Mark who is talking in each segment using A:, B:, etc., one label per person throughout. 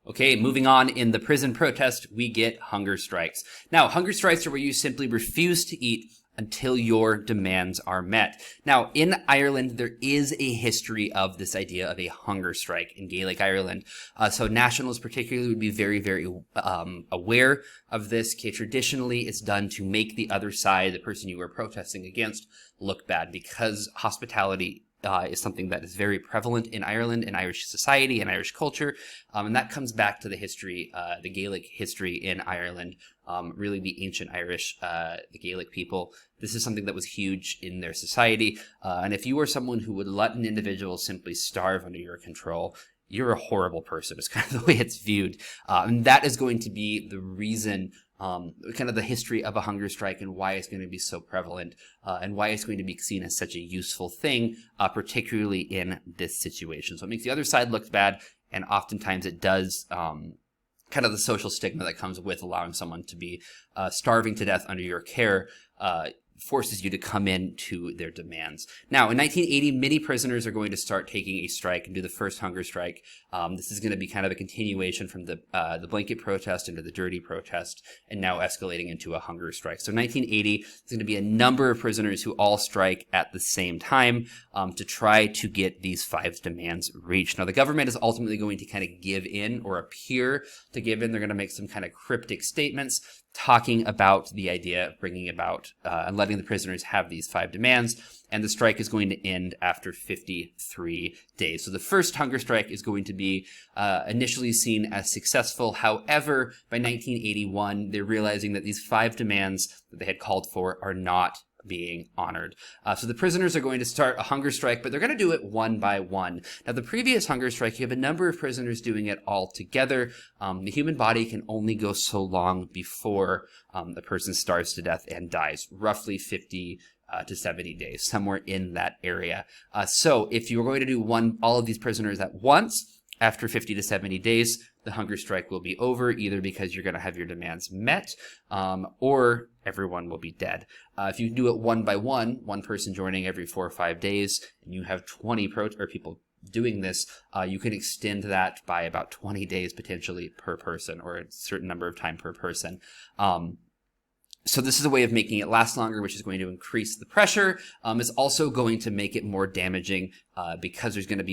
A: Okay, moving on, in the prison protest, we get hunger strikes. Now, hunger strikes are where you simply refuse to eat until your demands are met. Now, in Ireland, there is a history of this idea of a hunger strike in Gaelic Ireland. So nationalists particularly would be very, very aware of this. Okay, traditionally, it's done to make the other side, the person you are protesting against, look bad, because hospitality is something that is very prevalent in Ireland, in Irish society, and Irish culture. And that comes back to the history, the Gaelic history in Ireland, really the ancient Irish, the Gaelic people. This is something that was huge in their society. And if you were someone who would let an individual simply starve under your control, you're a horrible person. It's kind of the way it's viewed. And that is going to be the reason, kind of the history of a hunger strike and why it's going to be so prevalent, and why it's going to be seen as such a useful thing, particularly in this situation. So it makes the other side look bad, and oftentimes it does kind of the social stigma that comes with allowing someone to be starving to death under your care forces you to come in to their demands. Now, in 1980, many prisoners are going to start taking a strike and do the first hunger strike. This is going to be kind of a continuation from the blanket protest into the dirty protest, and now escalating into a hunger strike. So 1980, there's going to be a number of prisoners who all strike at the same time to try to get these 5 demands reached. Now, the government is ultimately going to kind of give in, or appear to give in. They're going to make some kind of cryptic statements talking about the idea of bringing about and letting the prisoners have these 5 demands, and the strike is going to end after 53 days. So the first hunger strike is going to be initially seen as successful. However, by 1981, they're realizing that these 5 demands that they had called for are not being honored. So the prisoners are going to start a hunger strike, but they're going to do it one by one. Now, the previous hunger strike, you have a number of prisoners doing it all together. The human body can only go so long before the person starves to death and dies, roughly 50 to 70 days, somewhere in that area. So if you were going to do all of these prisoners at once, after 50 to 70 days, the hunger strike will be over, either because you're going to have your demands met, or everyone will be dead. If you do it one by one person joining every 4 or 5 days, and you have 20 people doing this, you can extend that by about 20 days potentially per person, or a certain number of time per person. So this is a way of making it last longer, which is going to increase the pressure. It's also going to make it more damaging because it's going to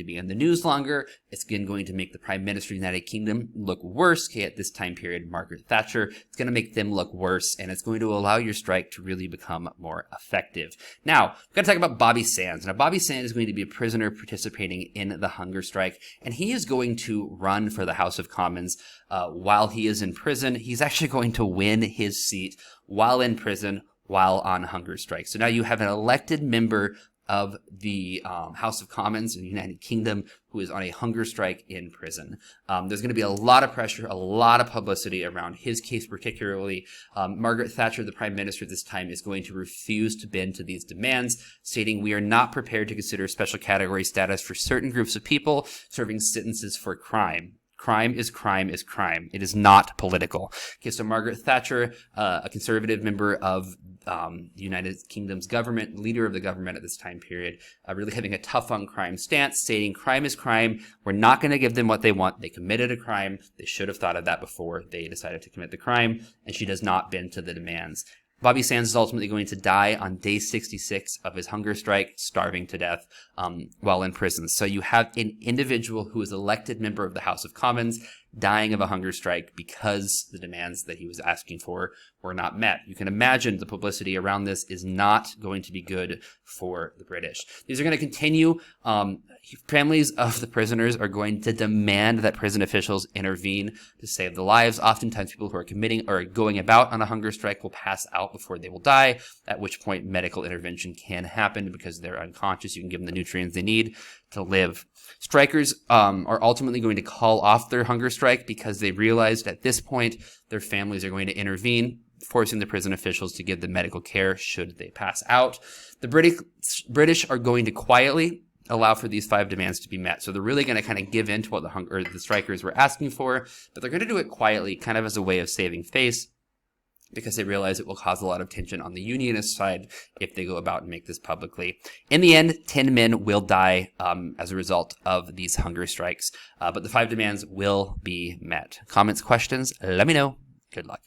A: be in the news longer. It's going to make the Prime Minister of the United Kingdom look worse. Okay, at this time period, Margaret Thatcher. It's going to make them look worse, and it's going to allow your strike to really become more effective. Now, we've got to talk about Bobby Sands. Now, Bobby Sands is going to be a prisoner participating in the hunger strike, and he is going to run for the House of Commons while he is in prison. He's actually going to win his seat while in prison, while on hunger strike. So now you have an elected member of the House of Commons in the United Kingdom who is on a hunger strike in prison. There's going to be a lot of pressure, a lot of publicity around his case particularly. Margaret Thatcher, the Prime Minister at this time, is going to refuse to bend to these demands, stating, "We are not prepared to consider special category status for certain groups of people serving sentences for crime. Crime is crime is crime. It is not political." Okay, so Margaret Thatcher, a conservative member of the United Kingdom's government, leader of the government at this time period, really having a tough on crime stance, stating crime is crime. We're not going to give them what they want. They committed a crime. They should have thought of that before they decided to commit the crime, and she does not bend to the demands. Bobby Sands is ultimately going to die on day 66 of his hunger strike, starving to death while in prison. So you have an individual who is elected member of the House of Commons dying of a hunger strike because the demands that he was asking for were not met. You can imagine the publicity around this is not going to be good for the British. These are going to continue. Families of the prisoners are going to demand that prison officials intervene to save the lives. Oftentimes people who are committing or going about on a hunger strike will pass out before they will die, at which point medical intervention can happen because they're unconscious. You can give them the nutrients they need to live. Strikers are ultimately going to call off their hunger strike because they realized at this point their families are going to intervene, forcing the prison officials to give them medical care should they pass out. The British are going to quietly allow for these 5 demands to be met. So they're really going to kind of give in to what the strikers were asking for, but they're going to do it quietly, kind of as a way of saving face. because they realize it will cause a lot of tension on the unionist side if they go about and make this publicly. In the end, 10 men will die as a result of these hunger strikes, but the 5 demands will be met. Comments, questions, let me know. Good luck.